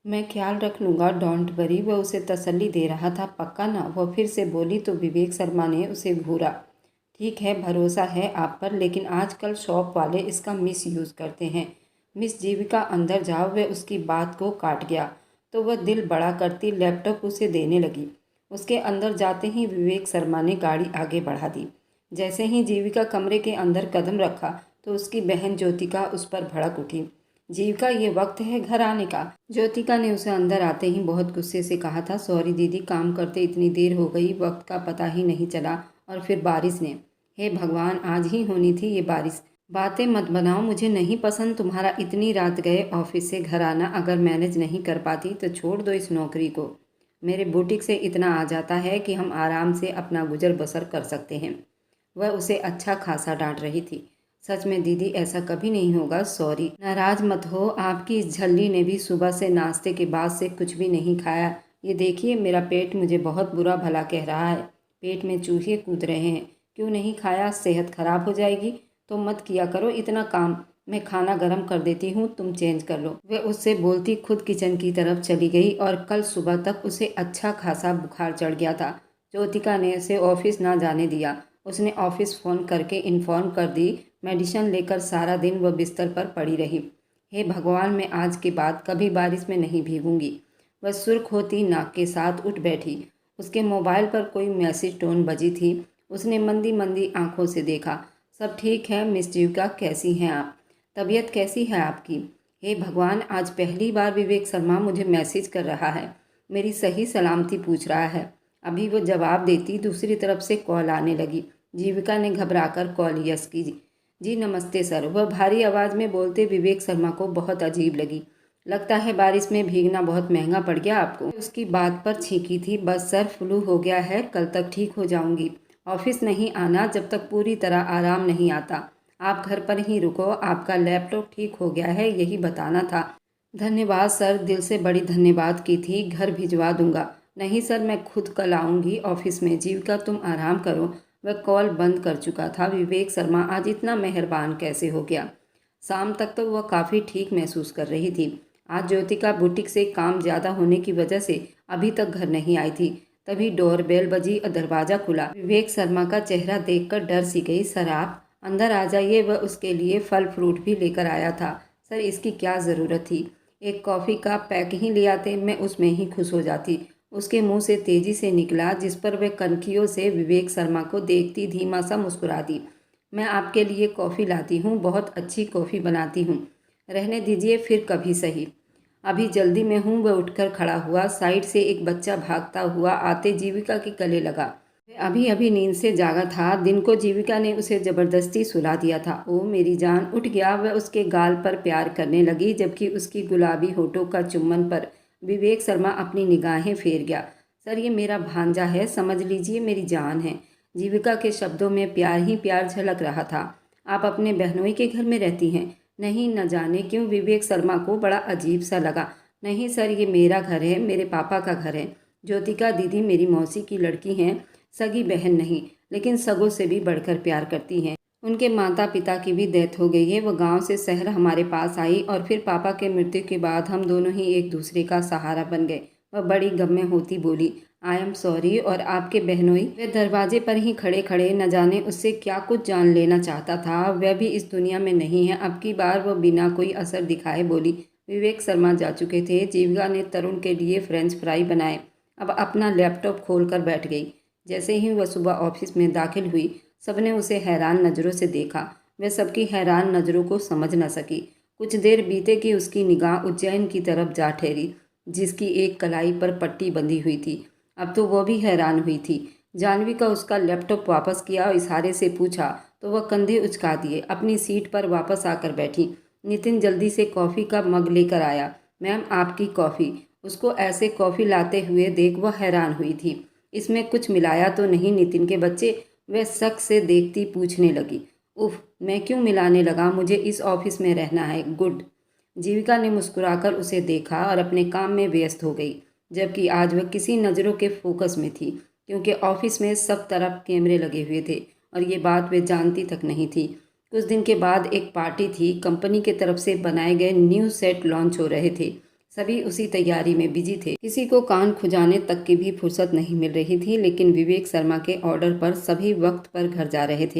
मैं ख्याल रख लूँगा, डोंट वरी। वह उसे तसल्ली दे रहा था। पक्का ना? वह फिर से बोली तो विवेक शर्मा ने उसे घूरा। ठीक है, भरोसा है आप पर, लेकिन आजकल शॉप वाले इसका मिस यूज़ करते हैं। मिस जीविका अंदर जाओ। वह उसकी बात को काट गया तो वह दिल बड़ा करती लैपटॉप उसे देने लगी। उसके अंदर जाते ही विवेक शर्मा ने गाड़ी आगे बढ़ा दी। जैसे ही जीविका कमरे के अंदर कदम रखा तो उसकी बहन ज्योतिका उस पर भड़क उठी। जीविका, ये वक्त है घर आने का। ज्योतिका ने उसे अंदर आते ही बहुत गुस्से से कहा था। सॉरी दीदी, काम करते इतनी देर हो गई, वक्त का पता ही नहीं चला। और फिर बारिश ने, हे भगवान, आज ही होनी थी ये बारिश। बातें मत बनाओ, मुझे नहीं पसंद तुम्हारा इतनी रात गए ऑफिस से घर आना। अगर मैनेज नहीं कर पाती तो छोड़ दो इस नौकरी को। मेरे बुटीक से इतना आ जाता है कि हम आराम से अपना गुजर बसर कर सकते हैं। वह उसे अच्छा खासा डांट रही थी। सच में दीदी, ऐसा कभी नहीं होगा। सॉरी। नाराज मत हो, आपकी इस झल्ली ने भी सुबह से नाश्ते के बाद से कुछ भी नहीं खाया। ये देखिए, मेरा पेट मुझे बहुत बुरा भला कह रहा है। पेट में चूहे कूद रहे हैं। क्यों नहीं खाया? सेहत खराब हो जाएगी। तो मत किया करो इतना काम। मैं खाना गर्म कर देती हूँ, तुम चेंज कर लो। वह उससे बोलती खुद किचन की तरफ चली गई और कल सुबह तक उसे अच्छा खासा बुखार चढ़ गया था। ज्योतिका ने उसे ऑफिस ना जाने दिया। उसने ऑफिस फ़ोन करके इन्फॉर्म कर दी। मेडिसिन लेकर सारा दिन वह बिस्तर पर पड़ी रही। हे भगवान, मैं आज के बाद कभी बारिश में नहीं भीगूंगी। वह सुर्ख होती नाक के साथ उठ बैठी। उसके मोबाइल पर कोई मैसेज टोन बजी थी। उसने मंदी मंदी आंखों से देखा। सब ठीक है मिस जीविका, कैसी हैं आप? तबीयत कैसी है आपकी? हे भगवान, आज पहली बार विवेक शर्मा मुझे मैसेज कर रहा है, मेरी सही सलामती पूछ रहा है। अभी वो जवाब देती, दूसरी तरफ से कॉल आने लगी। जीविका ने घबराकर कॉल यस की। जी नमस्ते सर। वह भारी आवाज़ में बोलते विवेक शर्मा को बहुत अजीब लगी। लगता है बारिश में भीगना बहुत महंगा पड़ गया आपको। उसकी बात पर छींकी थी। बस सर, फ्लू हो गया है, कल तक ठीक हो जाऊंगी। ऑफिस नहीं आना जब तक पूरी तरह आराम नहीं आता। आप घर पर ही रुको, आपका लैपटॉप ठीक हो गया है यही बताना था। धन्यवाद सर, दिल से बड़ी धन्यवाद की थी। घर भिजवा दूंगा। नहीं सर, मैं खुद कल आऊँगी ऑफिस में। जीविका, तुम आराम करो। वह कॉल बंद कर चुका था। विवेक शर्मा आज इतना मेहरबान कैसे हो गया? शाम तक तो वह काफ़ी ठीक महसूस कर रही थी। आज ज्योतिका बुटीक से काम ज़्यादा होने की वजह से अभी तक घर नहीं आई थी। तभी डोरबेल बजी और दरवाज़ा खुला। विवेक शर्मा का चेहरा देखकर डर सी गई। सर आप अंदर आ जाइए। वह उसके लिए फल फ्रूट भी लेकर आया था। सर, इसकी क्या ज़रूरत थी? एक कॉफ़ी का पैक ही ले आते, मैं उसमें ही खुश हो जाती। उसके मुंह से तेजी से निकला, जिस पर वह कनखियों से विवेक शर्मा को देखती धीमा सा मुस्कुरा दी। मैं आपके लिए कॉफ़ी लाती हूँ, बहुत अच्छी कॉफ़ी बनाती हूँ। रहने दीजिए, फिर कभी सही। अभी जल्दी में हूँ। वह उठकर खड़ा हुआ। साइड से एक बच्चा भागता हुआ आते जीविका के गले लगा। वह अभी अभी नींद से जागा था। दिन को जीविका ने उसे जबरदस्ती सुला दिया था। ओ मेरी जान, उठ गया। वह उसके गाल पर प्यार करने लगी, जबकि उसकी गुलाबी होठों का चुम्बन पर विवेक शर्मा अपनी निगाहें फेर गया। सर, ये मेरा भांजा है, समझ लीजिए, मेरी जान है। जीविका के शब्दों में प्यार ही प्यार झलक रहा था। आप अपने बहनोई के घर में रहती हैं? नहीं, न जाने क्यों विवेक शर्मा को बड़ा अजीब सा लगा। नहीं सर, ये मेरा घर है, मेरे पापा का घर है। ज्योतिका दीदी मेरी मौसी की लड़की हैं, सगी बहन नहीं, लेकिन सगों से भी बढ़कर प्यार करती हैं। उनके माता पिता की भी डेथ हो गई है। वो गांव से शहर हमारे पास आई और फिर पापा के मृत्यु के बाद हम दोनों ही एक दूसरे का सहारा बन गए। वह बड़ी गम में होती बोली, आई एम सॉरी। और आपके बहनोई? वह दरवाजे पर ही खड़े खड़े न जाने उससे क्या कुछ जान लेना चाहता था। वह भी इस दुनिया में नहीं है। अब की बार वह बिना कोई असर दिखाए बोली। विवेक शर्मा जा चुके थे। जीविका ने तरुण के लिए फ्रेंच फ्राई बनाए। अब अपना लैपटॉप खोल कर बैठ गई। जैसे ही वह सुबह ऑफिस में दाखिल हुई, सबने उसे हैरान नज़रों से देखा। वह सबकी हैरान नज़रों को समझ न सकी। कुछ देर बीते कि उसकी निगाह उज्जैन की तरफ जा ठहरी, जिसकी एक कलाई पर पट्टी बंधी हुई थी। अब तो वह भी हैरान हुई थी। जानवी का उसका लैपटॉप वापस किया और इशारे से पूछा तो वह कंधे उचका दिए अपनी सीट पर वापस आकर बैठी। नितिन जल्दी से कॉफ़ी का मग लेकर आया। मैम, आपकी कॉफ़ी। उसको ऐसे कॉफ़ी लाते हुए देख वह हैरान हुई थी। इसमें कुछ मिलाया तो नहीं नितिन के बच्चे? वह शक से देखती पूछने लगी। उफ, मैं क्यों मिलाने लगा? मुझे इस ऑफिस में रहना है। गुड। जीविका ने मुस्कुराकर उसे देखा और अपने काम में व्यस्त हो गई, जबकि आज वह किसी नज़रों के फोकस में थी, क्योंकि ऑफिस में सब तरफ कैमरे लगे हुए थे और ये बात वे जानती तक नहीं थी। कुछ दिन के बाद एक पार्टी थी। कंपनी के तरफ से बनाए गए न्यू सेट लॉन्च हो रहे थे। सभी उसी तैयारी में बिजी थे। किसी को कान खुजाने तक की भी फुर्सत नहीं मिल रही थी, लेकिन विवेक शर्मा के ऑर्डर पर सभी वक्त पर घर जा रहे थे।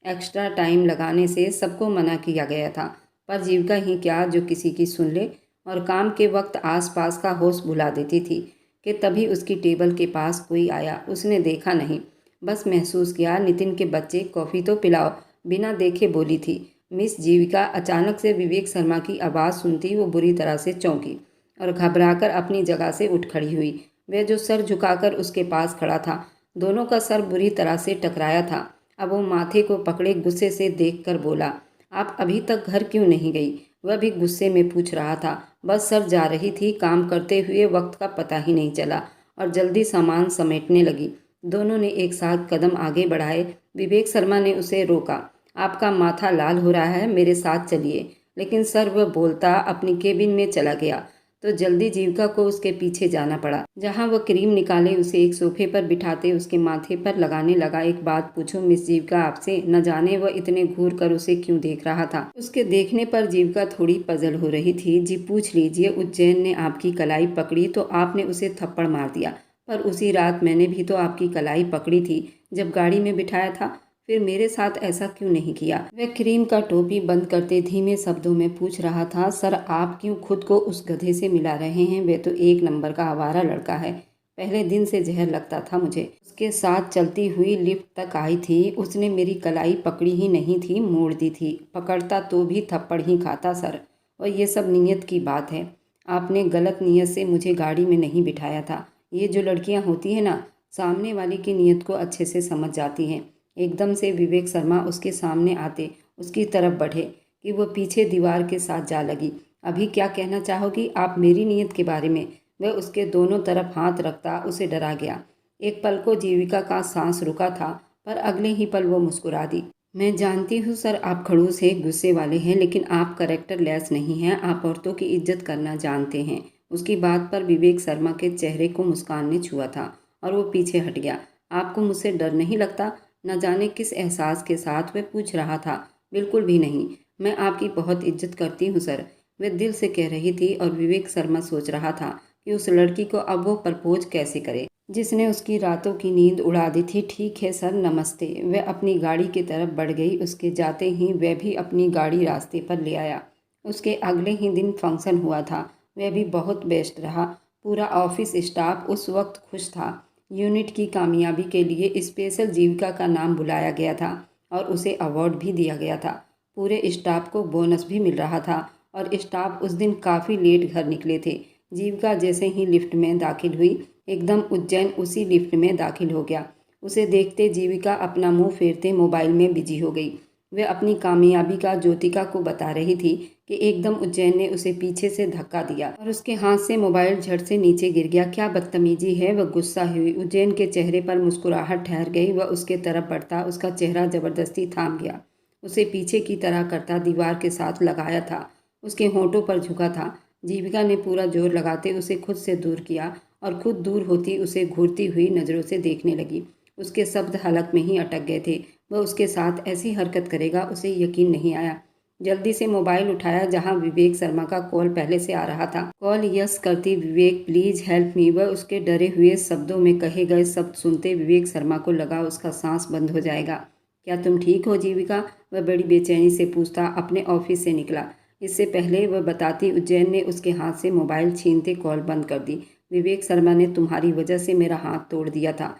एक्स्ट्रा टाइम लगाने से सबको मना किया गया था, पर जीविका ही क्या जो किसी की सुन ले, और काम के वक्त आसपास का होश भुला देती थी कि तभी उसकी टेबल के पास कोई आया। उसने देखा नहीं, बस महसूस किया। नितिन के बच्चे, कॉफ़ी तो पिलाओ, बिना देखे बोली थी मिस जीविका। अचानक से विवेक शर्मा की आवाज़ सुनती वो बुरी तरह से चौंकी और घबराकर अपनी जगह से उठ खड़ी हुई। वह जो सर झुकाकर उसके पास खड़ा था, दोनों का सर बुरी तरह से टकराया था। अब वो माथे को पकड़े गुस्से से देखकर बोला, आप अभी तक घर क्यों नहीं गई? वह भी गुस्से में पूछ रहा था। बस सर जा रही थी, काम करते हुए वक्त का पता ही नहीं चला और जल्दी सामान समेटने लगी। दोनों ने एक साथ कदम आगे बढ़ाए। विवेक शर्मा ने उसे रोका। आपका माथा लाल हो रहा है, मेरे साथ चलिए। लेकिन सर वह बोलता अपनी केबिन में चला गया तो जल्दी जीविका को उसके पीछे जाना पड़ा। जहां वह क्रीम निकाले उसे एक सोफे पर बिठाते उसके माथे पर लगाने लगा। एक बात पूछूं मिस जीविका आपसे? न जाने वह इतने घूर कर उसे क्यों देख रहा था। उसके देखने पर जीविका थोड़ी पजल हो रही थी। जी पूछ लीजिए, उज्जैन ने आपकी कलाई पकड़ी तो आपने उसे थप्पड़ मार दिया, पर उसी रात मैंने भी तो आपकी कलाई पकड़ी थी जब गाड़ी में बिठाया था। फिर मेरे साथ ऐसा क्यों नहीं किया? वह क्रीम का टोपी बंद करते धीमे शब्दों में पूछ रहा था। सर आप क्यों खुद को उस गधे से मिला रहे हैं? वह तो एक नंबर का आवारा लड़का है। पहले दिन से जहर लगता था मुझे। उसके साथ चलती हुई लिफ्ट तक आई थी, उसने मेरी कलाई पकड़ी ही नहीं थी, मोड़ दी थी। पकड़ता तो भी थप्पड़ ही खाता सर। और ये सब नीयत की बात है। आपने गलत नीयत से मुझे गाड़ी में नहीं बिठाया था। ये जो लड़कियां होती हैं ना, सामने वाले की नीयत को अच्छे से समझ जाती हैं। एकदम से विवेक शर्मा उसके सामने आते उसकी तरफ बढ़े कि वह पीछे दीवार के साथ जा लगी। अभी क्या कहना चाहोगी आप मेरी नीयत के बारे में? वह उसके दोनों तरफ हाथ रखता उसे डरा गया। एक पल को जीविका का सांस रुका था, पर अगले ही पल वो मुस्कुरा दी। मैं जानती हूँ सर आप खड़ूस हैं, गुस्से वाले हैं, लेकिन आप करेक्टर लेस नहीं हैं। आप औरतों की इज्जत करना जानते हैं। उसकी बात पर विवेक शर्मा के चेहरे को मुस्कान ने छुआ था और वो पीछे हट गया। आपको मुझसे डर नहीं लगता? न जाने किस एहसास के साथ वह पूछ रहा था। बिल्कुल भी नहीं, मैं आपकी बहुत इज्जत करती हूँ सर, वह दिल से कह रही थी। और विवेक शर्मा सोच रहा था कि उस लड़की को अब वो प्रपोज कैसे करे जिसने उसकी रातों की नींद उड़ा दी थी। ठीक है सर, नमस्ते। वह अपनी गाड़ी की तरफ बढ़ गई। उसके जाते ही वह भी अपनी गाड़ी रास्ते पर ले आया। उसके अगले ही दिन फंक्शन हुआ था। वह भी बहुत बेस्ट रहा। पूरा ऑफिस स्टाफ उस वक्त खुश था। यूनिट की कामयाबी के लिए स्पेशल जीविका का नाम बुलाया गया था और उसे अवार्ड भी दिया गया था। पूरे स्टाफ को बोनस भी मिल रहा था और स्टाफ उस दिन काफ़ी लेट घर निकले थे। जीविका जैसे ही लिफ्ट में दाखिल हुई, एकदम उज्जैन उसी लिफ्ट में दाखिल हो गया। उसे देखते जीविका अपना मुंह फेरते मोबाइल में बिजी हो गई। वह अपनी कामयाबी का ज्योतिका को बता रही थी कि एकदम उज्जैन ने उसे पीछे से धक्का दिया और उसके हाथ से मोबाइल झट से नीचे गिर गया। क्या बदतमीजी है! वह गुस्सा हुई। उज्जैन के चेहरे पर मुस्कुराहट ठहर गई। वह उसके तरफ बढ़ता, उसका चेहरा जबरदस्ती थाम गया। उसे पीछे की तरह करता दीवार के साथ लगाया था। उसके होंठों पर झुका था। जीविका ने पूरा जोर लगाते उसे खुद से दूर किया और खुद दूर होती उसे घूरती हुई नज़रों से देखने लगी। उसके शब्द हलक में ही अटक गए थे। वह उसके साथ ऐसी हरकत करेगा, उसे यकीन नहीं आया। जल्दी से मोबाइल उठाया जहां विवेक शर्मा का कॉल पहले से आ रहा था। कॉल यस करती, विवेक प्लीज हेल्प मी। वह उसके डरे हुए शब्दों में कहे गए शब्द सुनते विवेक शर्मा को लगा उसका सांस बंद हो जाएगा। क्या तुम ठीक हो जीविका? वह बड़ी बेचैनी से पूछता अपने ऑफिस से निकला। इससे पहले वह बताती उज्जैन ने उसके हाथ से मोबाइल छीनते कॉल बंद कर दी। विवेक शर्मा ने तुम्हारी वजह से मेरा हाथ तोड़ दिया था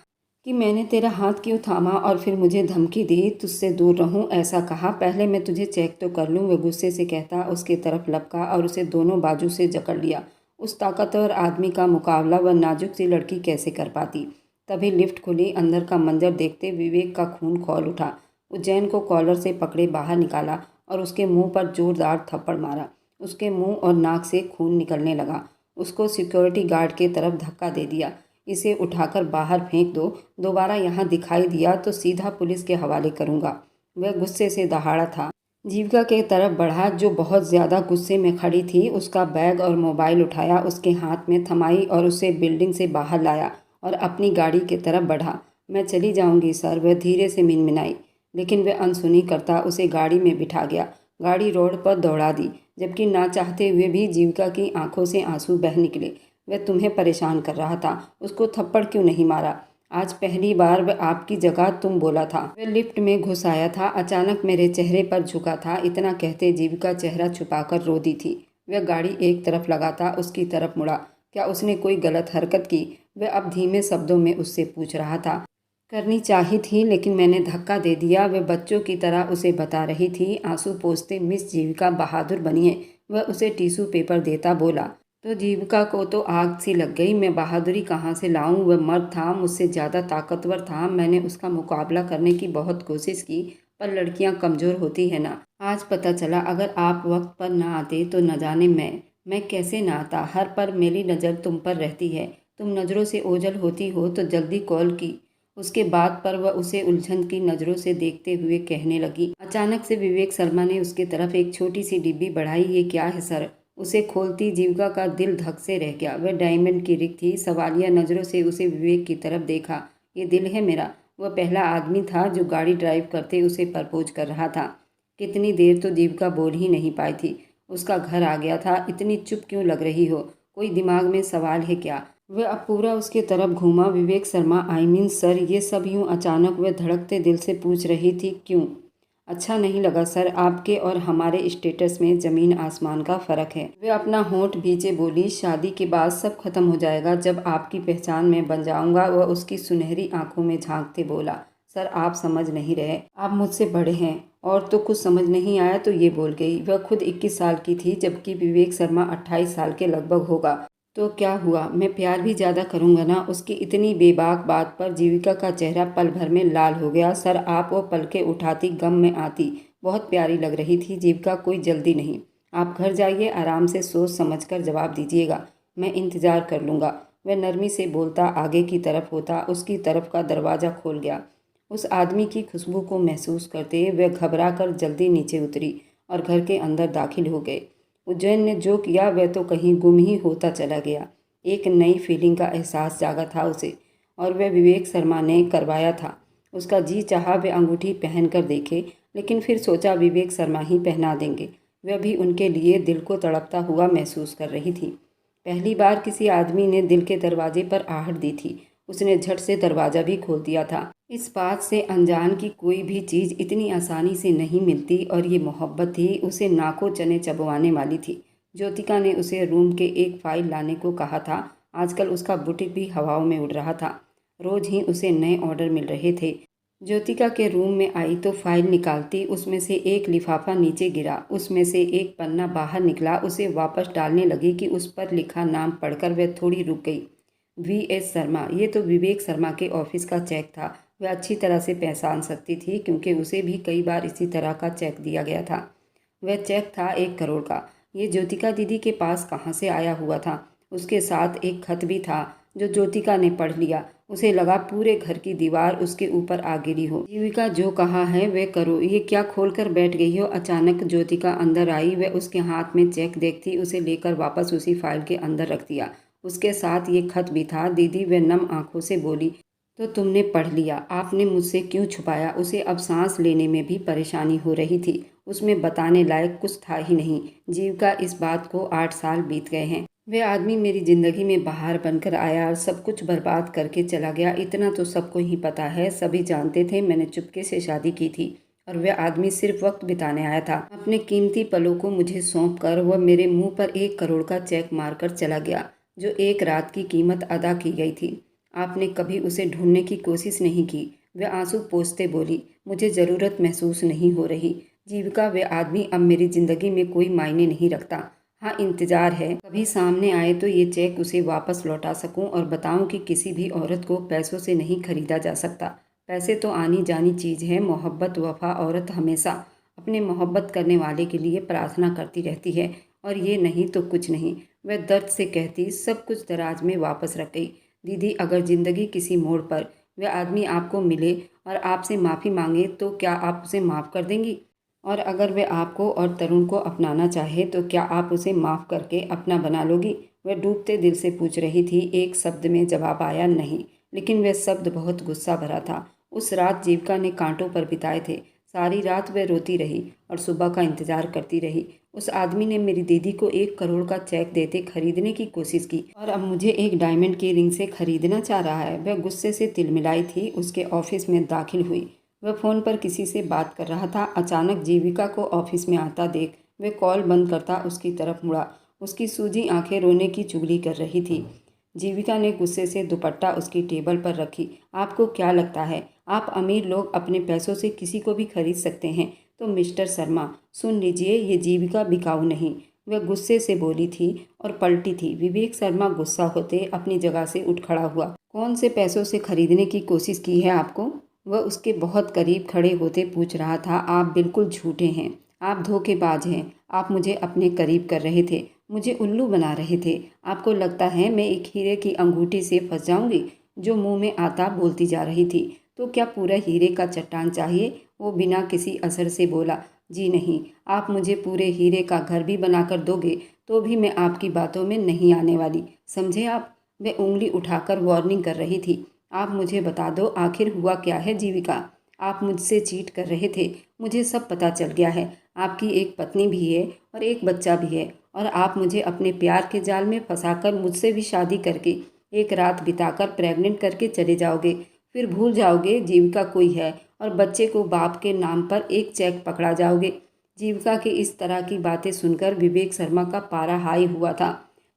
कि मैंने तेरा हाथ क्यों थामा और फिर मुझे धमकी दी तुझसे दूर रहूं, ऐसा कहा। पहले मैं तुझे चेक तो कर लूं। वह गुस्से से कहता उसके तरफ लपका और उसे दोनों बाजू से जकड़ लिया। उस ताकतवर आदमी का मुकाबला वह नाजुक सी लड़की कैसे कर पाती। तभी लिफ्ट खुली। अंदर का मंजर देखते विवेक का खून खौल उठा। उज्जैन को कॉलर से पकड़े बाहर निकाला और उसके मुंह पर जोरदार थप्पड़ मारा। उसके मुंह और नाक से खून निकलने लगा। उसको सिक्योरिटी गार्ड के तरफ धक्का दे दिया। इसे उठाकर बाहर फेंक दो, दोबारा यहाँ दिखाई दिया तो सीधा पुलिस के हवाले करूँगा। वह गुस्से से दहाड़ा था। जीविका के तरफ बढ़ा जो बहुत ज़्यादा गुस्से में खड़ी थी। उसका बैग और मोबाइल उठाया, उसके हाथ में थमाई और उसे बिल्डिंग से बाहर लाया और अपनी गाड़ी की तरफ बढ़ा। मैं चली जाऊँगी सर, वह धीरे से मिनमिनाई, लेकिन वह अनसुनी करता उसे गाड़ी में बिठा गया। गाड़ी रोड पर दौड़ा दी। जबकि ना चाहते हुए भी जीविका की आंखों से आंसू बह निकले। वह तुम्हें परेशान कर रहा था, उसको थप्पड़ क्यों नहीं मारा? आज पहली बार वह आपकी जगह तुम बोला था। वह लिफ्ट में घुस आया था, अचानक मेरे चेहरे पर झुका था। इतना कहते जीविका चेहरा छुपाकर रो दी थी। वह गाड़ी एक तरफ लगाता उसकी तरफ मुड़ा। क्या उसने कोई गलत हरकत की? वह अब धीमे शब्दों में उससे पूछ रहा था। करनी चाहिए थी, लेकिन मैंने धक्का दे दिया, वह बच्चों की तरह उसे बता रही थी। आंसू पोंछते मिस जीविका बहादुर बनिए। वह उसे टिश्यू पेपर देता बोला। तो जीविका को तो आग सी लग गई। मैं बहादुरी कहाँ से लाऊं? वह मर्द था, मुझसे ज़्यादा ताकतवर था। मैंने उसका मुकाबला करने की बहुत कोशिश की, पर लड़कियां कमज़ोर होती है ना। आज पता चला, अगर आप वक्त पर ना आते तो न जाने मैं कैसे ना आता। हर पर मेरी नज़र तुम पर रहती है। तुम नज़रों से ओझल होती हो तो जल्दी कॉल की। उसके बाद पर वह उसे उलझन की नज़रों से देखते हुए कहने लगी। अचानक से विवेक शर्मा ने उसकी तरफ एक छोटी सी डिब्बी बढ़ाई। ये क्या है सर? उसे खोलती जीविका का दिल धक से रह गया। वह डायमंड की रिंग थी। सवालिया नज़रों से उसे विवेक की तरफ देखा। ये दिल है मेरा। वह पहला आदमी था जो गाड़ी ड्राइव करते उसे प्रपोज कर रहा था। कितनी देर तो जीविका बोल ही नहीं पाई थी। उसका घर आ गया था। इतनी चुप क्यों लग रही हो? कोई दिमाग में सवाल है क्या? वह अब पूरा उसके तरफ घूमा। Vivek Sharma, I mean sir, ये सब यूँ अचानक? वह धड़कते दिल से पूछ रही थी। क्यों? अच्छा नहीं लगा सर? आपके और हमारे स्टेटस में ज़मीन आसमान का फ़र्क है। वह अपना होंठ भींचे बोली। शादी के बाद सब खत्म हो जाएगा। जब आपकी पहचान मैं बन जाऊंगा। वह उसकी सुनहरी आंखों में झांकते बोला। सर आप समझ नहीं रहे, आप मुझसे बड़े हैं। और तो कुछ समझ नहीं आया तो ये बोल गई। वह खुद 21 साल की थी, जबकि विवेक शर्मा 28 साल के लगभग होगा। तो क्या हुआ? मैं प्यार भी ज़्यादा करूँगा ना? उसकी इतनी बेबाक बात पर जीविका का चेहरा पल भर में लाल हो गया। सर आप वो पलकें उठाती, गम में आती। बहुत प्यारी लग रही थी जीविका। कोई जल्दी नहीं, आप घर जाइए, आराम से सोच समझ कर जवाब दीजिएगा। मैं इंतज़ार कर लूँगा। वह नरमी से बोलता आगे की तरफ होता। उसकी तरफ का दरवाज़ा खोल गया। उस आदमी की खुशबू को महसूस करते वह घबरा कर जल्दी नीचे उतरी और घर के अंदर दाखिल हो गए। उज्जैन ने जो किया वह तो कहीं गुम ही होता चला गया। एक नई फीलिंग का एहसास जागा था उसे, और वह विवेक शर्मा ने करवाया था। उसका जी चाहा वह अंगूठी पहन कर देखे, लेकिन फिर सोचा विवेक शर्मा ही पहना देंगे। वह भी उनके लिए दिल को तड़पता हुआ महसूस कर रही थी। पहली बार किसी आदमी ने दिल के दरवाजे पर आहट दी थी। उसने झट से दरवाज़ा भी खोल दिया था। इस बात से अनजान की कोई भी चीज़ इतनी आसानी से नहीं मिलती, और ये मोहब्बत थी। उसे नाकों चने चबवाने वाली थी। ज्योतिका ने उसे रूम के एक फ़ाइल लाने को कहा था। आजकल उसका बुटीक भी हवाओं में उड़ रहा था। रोज़ ही उसे नए ऑर्डर मिल रहे थे। ज्योतिका के रूम में आई तो फाइल निकालती। उसमें से एक लिफाफा नीचे गिरा। उसमें से एक पन्ना बाहर निकला। उसे वापस डालने लगी कि उस पर लिखा नाम पढ़कर वह थोड़ी रुक गई। V.S. शर्मा। ये तो विवेक शर्मा के ऑफिस का चेक था। वह अच्छी तरह से पहचान सकती थी, क्योंकि उसे भी कई बार इसी तरह का चेक दिया गया था। वह चेक था 1 करोड़ का। ये ज्योतिका दीदी के पास कहाँ से आया हुआ था? उसके साथ एक खत भी था जो ज्योतिका ने पढ़ लिया। उसे लगा पूरे घर की दीवार उसके ऊपर आ गिरी हो। जीविका जो कहा है वह करो। ये क्या खोलकर बैठ गई हो? अचानक ज्योतिका अंदर आई। वह उसके हाथ में चेक देखती, उसे लेकर वापस उसी फाइल के अंदर रख दिया। उसके साथ ये खत भी था। दीदी, वह नम आंखों से बोली, तो तुमने पढ़ लिया? आपने मुझसे क्यों छुपाया? उसे अब सांस लेने में भी परेशानी हो रही थी। उसमें बताने लायक कुछ था ही नहीं। जीविका, इस बात को 8 साल बीत गए हैं। वह आदमी मेरी ज़िंदगी में बाहर बनकर आया और सब कुछ बर्बाद करके चला गया। इतना तो सबको ही पता है। सभी जानते थे मैंने चुपके से शादी की थी, और वह आदमी सिर्फ वक्त बिताने आया था। अपने कीमती पलों को मुझे सौंप कर वह मेरे मुंह पर 1 करोड़ का चेक मारकर चला गया, जो एक रात की कीमत अदा की गई थी। आपने कभी उसे ढूंढने की कोशिश नहीं की? वह आंसू पोंछते बोली। मुझे ज़रूरत महसूस नहीं हो रही जीविका। वह आदमी अब मेरी ज़िंदगी में कोई मायने नहीं रखता। हाँ, इंतज़ार है कभी सामने आए तो ये चेक उसे वापस लौटा सकूं और बताऊं कि किसी भी औरत को पैसों से नहीं खरीदा जा सकता। पैसे तो आनी जानी चीज़ है। मोहब्बत, वफा, औरत हमेशा अपने मोहब्बत करने वाले के लिए प्रार्थना करती रहती है, और ये नहीं तो कुछ नहीं। वह दर्द से कहती, सब कुछ दराज में वापस रख गई। दीदी, अगर ज़िंदगी किसी मोड़ पर वह आदमी आपको मिले और आपसे माफ़ी मांगे तो क्या आप उसे माफ़ कर देंगी? और अगर वह आपको और तरुण को अपनाना चाहे तो क्या आप उसे माफ़ करके अपना बना लोगी? वह डूबते दिल से पूछ रही थी। एक शब्द में जवाब आया, नहीं। लेकिन वह शब्द बहुत गुस्सा भरा था। उस रात जीविका ने कांटों पर बिताए थे। सारी रात वह रोती रही और सुबह का इंतज़ार करती रही। उस आदमी ने मेरी दीदी को 1 करोड़ का चेक देते खरीदने की कोशिश की और अब मुझे एक डायमंड की रिंग से खरीदना चाह रहा है। वह गुस्से से तिलमिलाई थी। उसके ऑफिस में दाखिल हुई। वह फ़ोन पर किसी से बात कर रहा था। अचानक जीविका को ऑफिस में आता देख वह कॉल बंद करता उसकी तरफ मुड़ा। उसकी सूजी आंखें रोने की चुगली कर रही थी। जीविका ने गुस्से से दुपट्टा उसकी टेबल पर रखी। आपको क्या लगता है आप अमीर लोग अपने पैसों से किसी को भी खरीद सकते हैं? तो मिस्टर शर्मा सुन लीजिए, ये जीविका बिकाऊ नहीं, वह गुस्से से बोली थी और पलटी थी। विवेक शर्मा गुस्सा होते अपनी जगह से उठ खड़ा हुआ। कौन से पैसों से खरीदने की कोशिश की है आपको? वह उसके बहुत करीब खड़े होते पूछ रहा था। आप बिल्कुल झूठे हैं, आप धोखेबाज हैं। आप मुझे अपने करीब कर रहे थे, मुझे उल्लू बना रहे थे। आपको लगता है मैं एक हीरे की अंगूठी से फंस जाऊंगी? जो मुंह में आता बोलती जा रही थी। तो क्या पूरा हीरे का चट्टान चाहिए? वो बिना किसी असर से बोला। जी नहीं, आप मुझे पूरे हीरे का घर भी बनाकर दोगे तो भी मैं आपकी बातों में नहीं आने वाली, समझे आप? वह उंगली उठाकर वार्निंग कर रही थी। आप मुझे बता दो आखिर हुआ क्या है जीविका? आप मुझसे चीट कर रहे थे, मुझे सब पता चल गया है। आपकी एक पत्नी भी है और एक बच्चा भी है और आप मुझे अपने प्यार के जाल में फंसाकर मुझसे भी शादी करके एक रात बिताकर प्रेग्नेंट करके चले जाओगे। फिर भूल जाओगे जीविका कोई है और बच्चे को बाप के नाम पर एक चेक पकड़ा जाओगे। जीविका की इस तरह की बातें सुनकर विवेक शर्मा का पारा हाई हुआ था।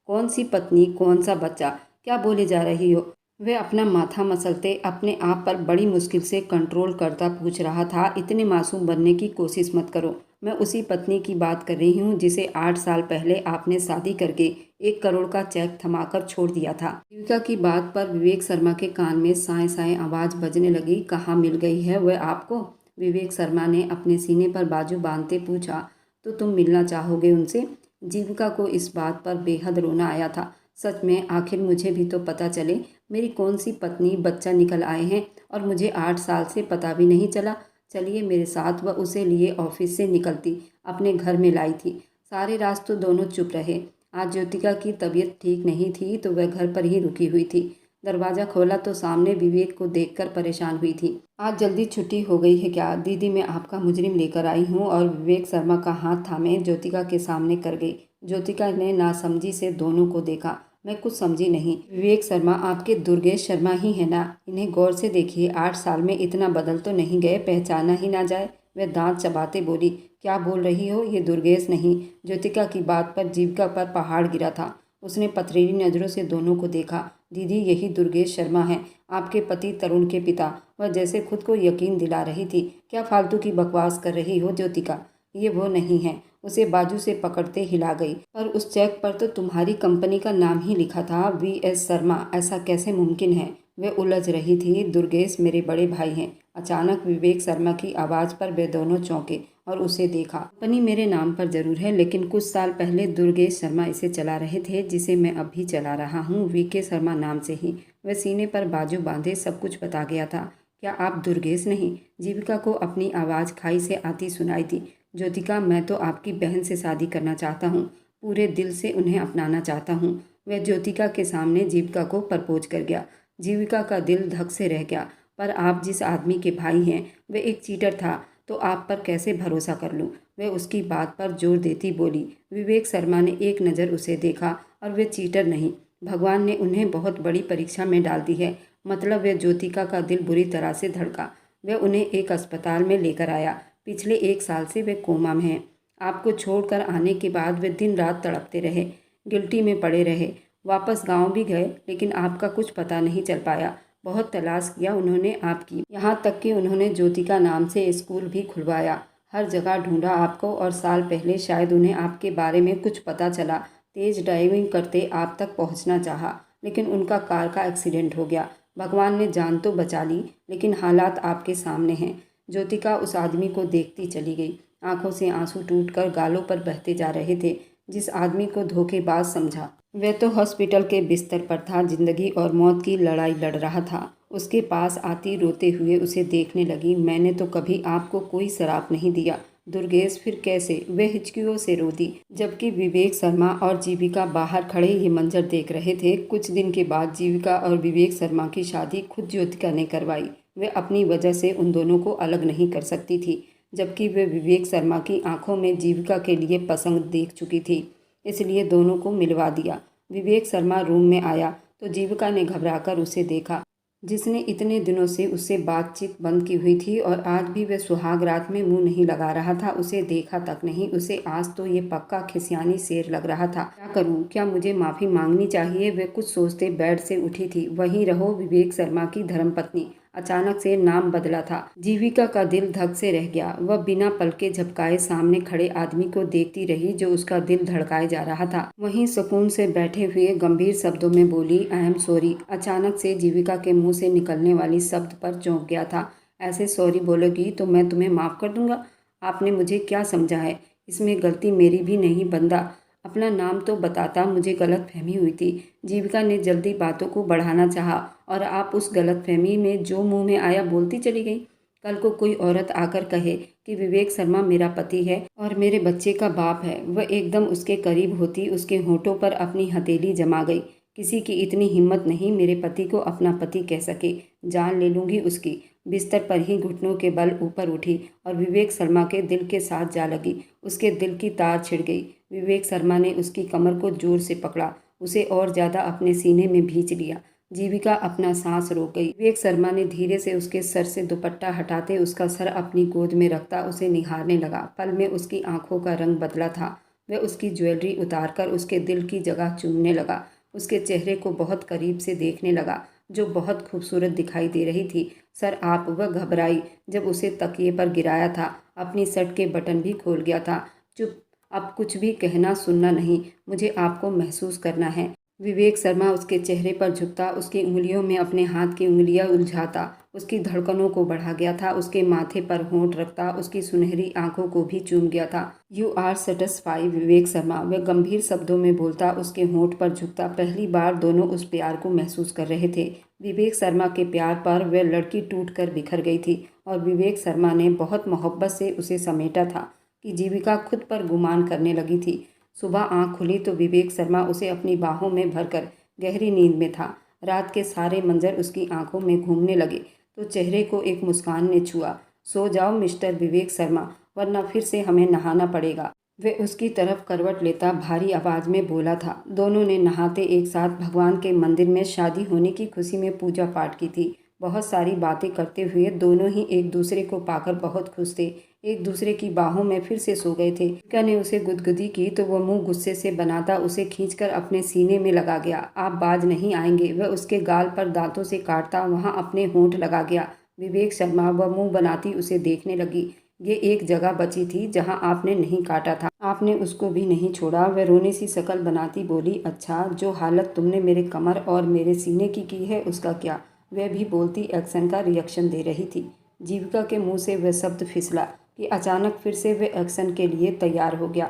कौन सी पत्नी, कौन सा बच्चा, क्या बोले जा रही हो? वह अपना माथा मसलते अपने आप पर बड़ी मुश्किल से कंट्रोल करता पूछ रहा था। इतने मासूम बनने की कोशिश मत करो। मैं उसी पत्नी की बात कर रही हूँ जिसे 8 साल पहले आपने शादी करके 1 करोड़ का चेक थमाकर छोड़ दिया था। जीविका की बात पर विवेक शर्मा के कान में साए साए आवाज़ बजने लगी। कहाँ मिल गई है वह आपको? विवेक शर्मा ने अपने सीने पर बाजू बांधते पूछा। तो तुम मिलना चाहोगे उनसे? जीविका को इस बात पर बेहद रोना आया था। सच में आखिर मुझे भी तो पता चले मेरी कौन सी पत्नी बच्चा निकल आए हैं और मुझे 8 साल से पता भी नहीं चला। चलिए मेरे साथ। वह उसे लिए ऑफिस से निकलती अपने घर में लाई थी। सारे रात तो दोनों चुप रहे। आज ज्योतिका की तबीयत ठीक नहीं थी तो वह घर पर ही रुकी हुई थी। दरवाज़ा खोला तो सामने विवेक को देखकर परेशान हुई थी। आज जल्दी छुट्टी हो गई है क्या? दीदी मैं आपका मुजरिम लेकर आई हूँ। और विवेक शर्मा का हाथ थामे ज्योतिका के सामने कर गई। ज्योतिका ने नासमझी से दोनों को देखा। मैं कुछ समझी नहीं। विवेक शर्मा आपके दुर्गेश शर्मा ही है ना? इन्हें गौर से देखिए, 8 साल में इतना बदल तो नहीं गए, पहचाना ही ना जाए। वह दांत चबाते बोली। क्या बोल रही हो? ये दुर्गेश नहीं। ज्योतिका की बात पर जीविका पर पहाड़ गिरा था। उसने पथरीली नज़रों से दोनों को देखा। दीदी यही दुर्गेश शर्मा हैं, आपके पति तरुण के पिता। वह जैसे खुद को यकीन दिला रही थी। क्या फालतू की बकवास कर रही हो ज्योतिका? ये वो नहीं है। उसे बाजू से पकड़ते हिला गई। पर उस चेक पर तो तुम्हारी कंपनी का नाम ही लिखा था, वीएस शर्मा। ऐसा कैसे मुमकिन है? वह उलझ रही थी। दुर्गेश मेरे बड़े भाई हैं। अचानक विवेक शर्मा की आवाज़ पर वे दोनों चौंके और उसे देखा। कंपनी मेरे नाम पर जरूर है, लेकिन कुछ साल पहले दुर्गेश शर्मा इसे चला रहे थे, जिसे मैं अब भी चला रहा हूँ, वीके शर्मा नाम से ही। वह सीने पर बाजू बांधे सब कुछ बता गया था। क्या आप दुर्गेश नहीं? जीविका को अपनी आवाज़ खाई से आती सुनाई दी। ज्योतिका मैं तो आपकी बहन से शादी करना चाहता हूँ, पूरे दिल से उन्हें अपनाना चाहता हूँ। वह ज्योतिका के सामने जीविका को प्रपोज कर गया। जीविका का दिल धक से रह गया। पर आप जिस आदमी के भाई हैं वह एक चीटर था, तो आप पर कैसे भरोसा कर लूँ? वह उसकी बात पर जोर देती बोली। विवेक शर्मा ने एक नज़र उसे देखा और वे चीटर नहीं, भगवान ने उन्हें बहुत बड़ी परीक्षा में डाल दी है। मतलब वह ज्योतिका का दिल बुरी तरह से धड़का। वह उन्हें एक अस्पताल में लेकर आया। पिछले 1 साल से वे कोमा में हैं। आपको छोड़कर आने के बाद वे दिन रात तड़पते रहे, गिल्टी में पड़े रहे। वापस गांव भी गए, लेकिन आपका कुछ पता नहीं चल पाया। बहुत तलाश किया उन्होंने आपकी, यहाँ तक कि उन्होंने ज्योतिका नाम से स्कूल भी खुलवाया। हर जगह ढूंढा आपको और साल पहले शायद उन्हें आपके बारे में कुछ पता चला। तेज ड्राइविंग करते आप तक पहुँचना चाहा, लेकिन उनका कार का एक्सीडेंट हो गया। भगवान ने जान तो बचा ली, लेकिन हालात आपके सामने हैं। ज्योतिका उस आदमी को देखती चली गई। आंखों से आंसू टूटकर गालों पर बहते जा रहे थे। जिस आदमी को धोखेबाज समझा वह तो हॉस्पिटल के बिस्तर पर था, जिंदगी और मौत की लड़ाई लड़ रहा था। उसके पास आती रोते हुए उसे देखने लगी। मैंने तो कभी आपको कोई शराप नहीं दिया दुर्गेश। फिर कैसे? वह हिचकियों से रो दी। जबकि विवेक शर्मा और जीविका बाहर खड़े ये मंजर देख रहे थे। कुछ दिन के बाद जीविका और विवेक शर्मा की शादी खुद ज्योतिका ने करवाई। वह अपनी वजह से उन दोनों को अलग नहीं कर सकती थी। जबकि वह विवेक शर्मा की आंखों में जीविका के लिए पसंद देख चुकी थी, इसलिए दोनों को मिलवा दिया। विवेक शर्मा रूम में आया तो जीविका ने घबराकर उसे देखा, जिसने इतने दिनों से उससे बातचीत बंद की हुई थी और आज भी वह सुहाग रात में मुंह नहीं लगा रहा था। उसे देखा तक नहीं, उसे आज तो ये पक्का खिसियानी शेर लग रहा था। क्या करूं, क्या मुझे माफ़ी मांगनी चाहिए? वह कुछ सोचते बेड से उठी थी। वहीं रहो विवेक शर्मा की धर्मपत्नी। अचानक से नाम बदला था। जीविका का दिल धक से रह गया। वह बिना पलके झपकाए सामने खड़े आदमी को देखती रही जो उसका दिल धड़काए जा रहा था। वहीं सुकून से बैठे हुए गंभीर शब्दों में बोली, आई एम सॉरी। अचानक से जीविका के मुंह से निकलने वाली शब्द पर चौंक गया था। ऐसे सॉरी बोलोगी तो मैं तुम्हें माफ़ कर दूंगा? आपने मुझे क्या समझा है? इसमें गलती मेरी भी नहीं। बंदा अपना नाम तो बताता, मुझे गलतफहमी हुई थी। जीविका ने जल्दी बातों को बढ़ाना चाहा और आप उस गलतफहमी में जो मुंह में आया बोलती चली गई। कल को कोई औरत आकर कहे कि विवेक शर्मा मेरा पति है और मेरे बच्चे का बाप है, वह एकदम उसके करीब होती, उसके होठों पर अपनी हथेली जमा गई। किसी की इतनी हिम्मत नहीं मेरे पति को अपना पति कह सके, जान ले लूँगी उसकी। बिस्तर पर ही घुटनों के बल ऊपर उठी और विवेक शर्मा के दिल के साथ जा लगी। उसके दिल की तार छिड़ गई। विवेक शर्मा ने उसकी कमर को जोर से पकड़ा, उसे और ज़्यादा अपने सीने में भींच लिया। जीविका अपना सांस रोक गई। विवेक शर्मा ने धीरे से उसके सर से दुपट्टा हटाते उसका सर अपनी गोद में रखता उसे निहारने लगा। पल में उसकी आंखों का रंग बदला था। वह उसकी ज्वेलरी उतारकर उसके दिल की जगह चूमने लगा। उसके चेहरे को बहुत करीब से देखने लगा, जो बहुत खूबसूरत दिखाई दे रही थी। सर आप, वह घबराई जब उसे तकिए पर गिराया था। अपनी शर्ट के बटन भी खोल गया था। चुप, अब कुछ भी कहना सुनना नहीं, मुझे आपको महसूस करना है। विवेक शर्मा उसके चेहरे पर झुकता, उसकी उंगलियों में अपने हाथ की उंगलियां उलझाता, उसकी धड़कनों को बढ़ा गया था। उसके माथे पर होंठ रखता, उसकी सुनहरी आंखों को भी चूम गया था। You are satisfy Vivek Sharma, वह गंभीर शब्दों में बोलता, उसके होंठ पर झुकता। पहली बार दोनों उस प्यार को महसूस कर रहे थे। विवेक शर्मा के प्यार पर वह लड़की टूट कर बिखर गई थी और विवेक शर्मा ने बहुत मोहब्बत से उसे समेटा था कि जीविका खुद पर गुमान करने लगी थी। सुबह आंख खुली तो विवेक शर्मा उसे अपनी बाहों में भरकर गहरी नींद में था। रात के सारे मंजर उसकी आंखों में घूमने लगे तो चेहरे को एक मुस्कान ने छुआ। सो जाओ मिस्टर विवेक शर्मा, वरना फिर से हमें नहाना पड़ेगा। वह उसकी तरफ करवट लेता भारी आवाज में बोला था। दोनों ने नहाते एक साथ भगवान के मंदिर में शादी होने की खुशी में पूजा पाठ की थी। बहुत सारी बातें करते हुए दोनों ही एक दूसरे को पाकर बहुत खुश थे। एक दूसरे की बाहों में फिर से सो गए थे। जीविका ने उसे गुदगुदी की तो वह मुंह गुस्से से बनाता उसे खींचकर अपने सीने में लगा गया। आप बाज नहीं आएंगे। वह उसके गाल पर दांतों से काटता वहां अपने होंठ लगा गया। विवेक शर्मा वह मुंह बनाती उसे देखने लगी। ये एक जगह बची थी जहां आपने नहीं काटा था, आपने उसको भी नहीं छोड़ा। वह रोने सी शक्ल बनाती बोली, अच्छा, जो हालत तुमने मेरे कमर और मेरे सीने की है उसका क्या? वह भी बोलती एक्शन का रिएक्शन दे रही थी। जीविका के मुंह से वह शब्द फिसला कि अचानक फिर से वह एक्शन के लिए तैयार हो गया।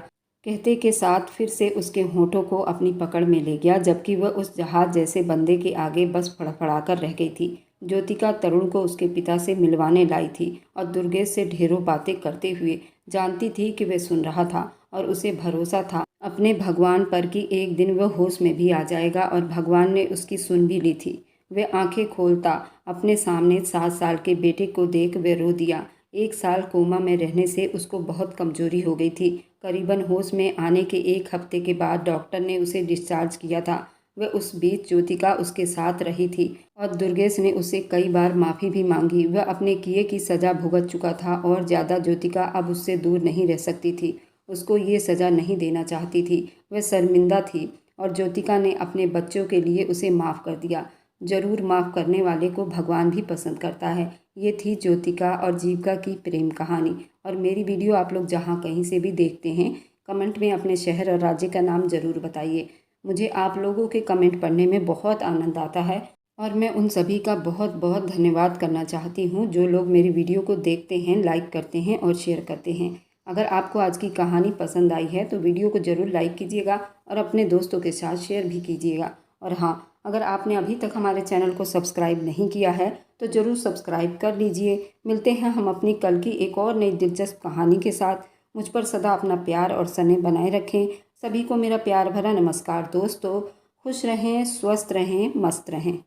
कहते के साथ फिर से उसके होठों को अपनी पकड़ में ले गया, जबकि वह उस जहाज जैसे बंदे के आगे बस फड़फड़ा कर रह गई थी। ज्योतिका तरुण को उसके पिता से मिलवाने लाई थी और दुर्गेश से ढेरों बातें करते हुए जानती थी कि वह सुन रहा था और उसे भरोसा था अपने भगवान पर कि एक दिन वह होश में भी आ जाएगा, और भगवान ने उसकी सुन भी ली थी। वह आंखें खोलता अपने सामने 7 साल के बेटे को देख वह रो दिया। 1 साल कोमा में रहने से उसको बहुत कमजोरी हो गई थी। करीबन होश में आने के 1 हफ्ते के बाद डॉक्टर ने उसे डिस्चार्ज किया था। वह उस बीच ज्योतिका उसके साथ रही थी और दुर्गेश ने उससे कई बार माफ़ी भी मांगी। वह अपने किए की सज़ा भुगत चुका था और ज़्यादा ज्योतिका अब उससे दूर नहीं रह सकती थी। उसको ये सज़ा नहीं देना चाहती थी। वह शर्मिंदा थी और ज्योतिका ने अपने बच्चों के लिए उसे माफ़ कर दिया। जरूर माफ़ करने वाले को भगवान भी पसंद करता है। ये थी ज्योतिका और जीविका की प्रेम कहानी। और मेरी वीडियो आप लोग जहाँ कहीं से भी देखते हैं, कमेंट में अपने शहर और राज्य का नाम ज़रूर बताइए। मुझे आप लोगों के कमेंट पढ़ने में बहुत आनंद आता है और मैं उन सभी का बहुत बहुत धन्यवाद करना चाहती हूँ जो लोग मेरी वीडियो को देखते हैं, लाइक करते हैं और शेयर करते हैं। अगर आपको आज की कहानी पसंद आई है तो वीडियो को ज़रूर लाइक कीजिएगा और अपने दोस्तों के साथ शेयर भी कीजिएगा। और हाँ, अगर आपने अभी तक हमारे चैनल को सब्सक्राइब नहीं किया है तो ज़रूर सब्सक्राइब कर लीजिए। मिलते हैं हम अपनी कल की एक और नई दिलचस्प कहानी के साथ। मुझ पर सदा अपना प्यार और स्नेह बनाए रखें। सभी को मेरा प्यार भरा नमस्कार दोस्तों। खुश रहें, स्वस्थ रहें, मस्त रहें।